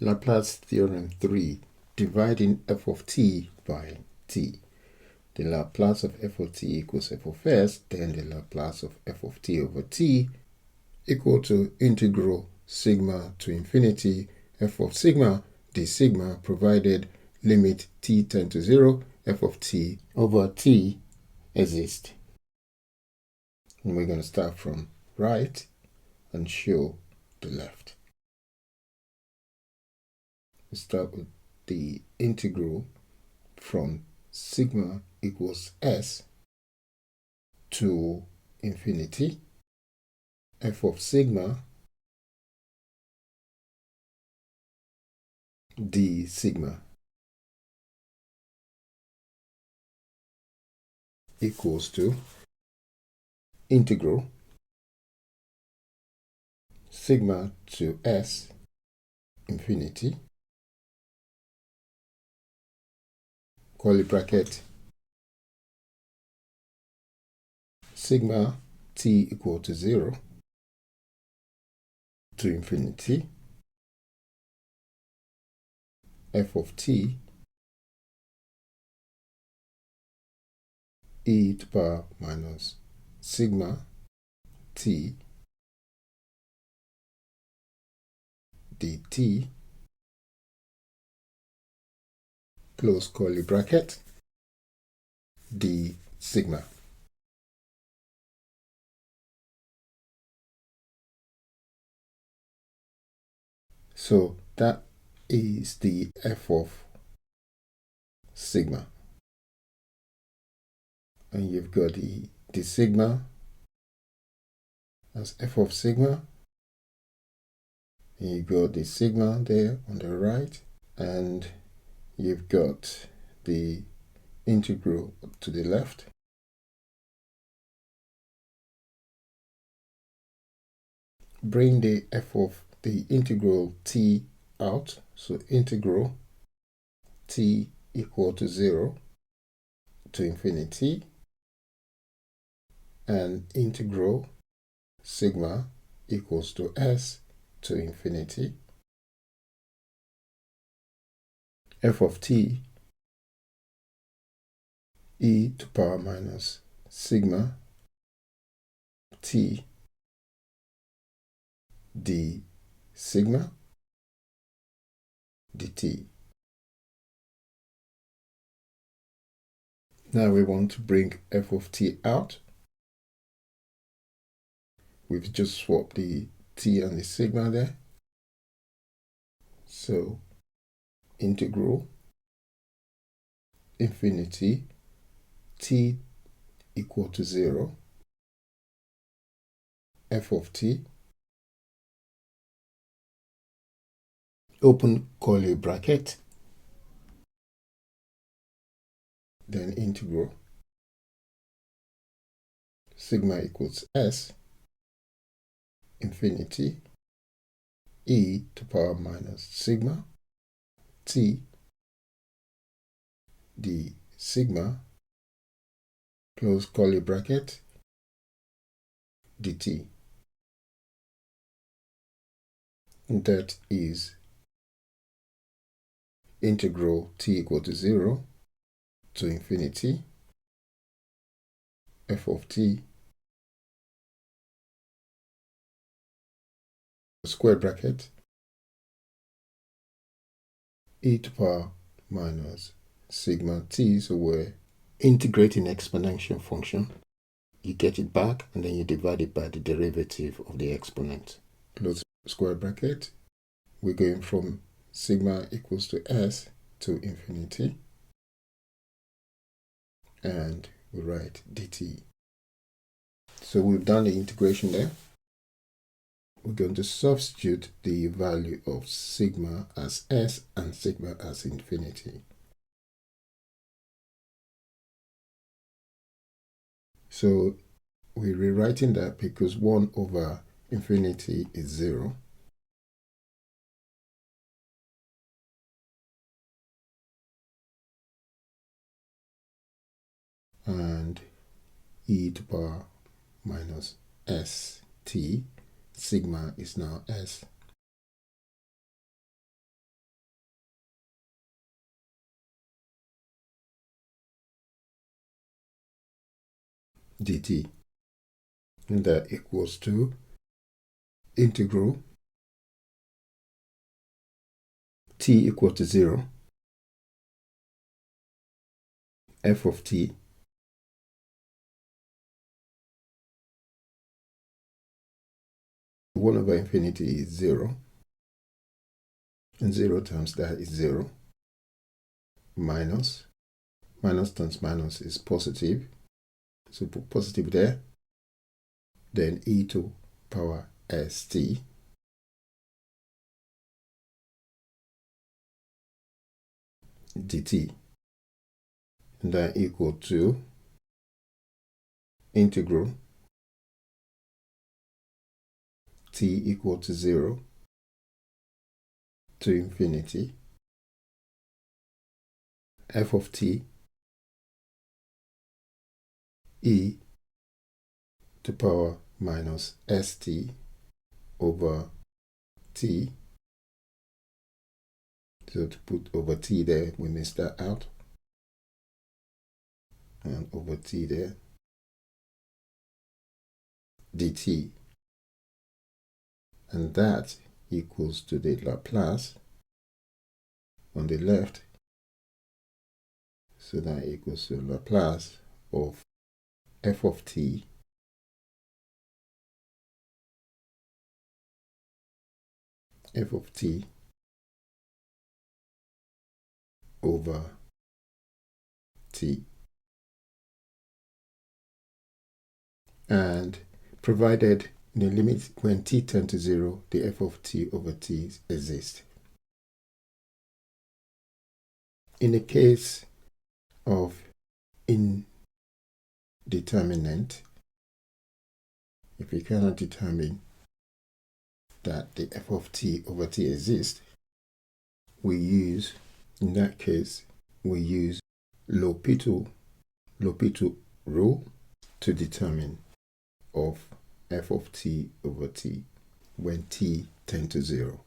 Laplace Theorem 3, dividing f of t by t. The Laplace of f of t equals f of s, then the Laplace of f of t over t equal to integral sigma to infinity f of sigma d sigma, provided limit t tend to 0, f of t over t exists. And we're going to start from right and show the left. We start with the integral from sigma equals s to infinity f of sigma d sigma equals to integral sigma to s infinity, curly bracket, sigma t equal to 0 to infinity f of t e to the power minus sigma t dt, close curly bracket, d sigma. So that is the f of sigma. And you've got the sigma as f of sigma. And you've got the sigma there on the right. And you've got the integral to the left. Bring the f of the integral t out. So integral t equal to 0 to infinity, and integral sigma equals to s to infinity. F of t e to the power minus sigma t d sigma dt. Now we want to bring f of t out. We've just swapped the t and the sigma there. So integral infinity t equal to 0 f of t, open curly bracket, then integral sigma equals s infinity e to the power minus sigma t d sigma, close curly bracket, dt. And that is integral t equal to 0 to infinity f of t square bracket e to the power minus sigma t. So we're integrating exponential function. You get it back and then you divide it by the derivative of the exponent. Close square bracket. We're going from sigma equals to s to infinity, and we write dt. So we've done the integration there. We're going to substitute the value of sigma as s and sigma as infinity. So we're rewriting that because 1 over infinity is 0. And e to the power minus st, sigma is now s. dt. And that equals to integral t equal to 0, f of t, one over infinity is 0, and 0 times that is 0, minus times minus is positive, so put positive there, then e to power st dt, and that equal to integral t equal to 0 to infinity f of t e to power minus st over t. So to put over t there, we miss that out, and over t there, dt, and that equals to the Laplace on the left, so that equals to Laplace of f of t over t, and provided the limit when t tends to 0, the f of t over t exists. In the case of indeterminate, if we cannot determine that the f of t over t exists, we use, in that case, we use L'Hopital rule to determine of f of t over t when t tends to 0.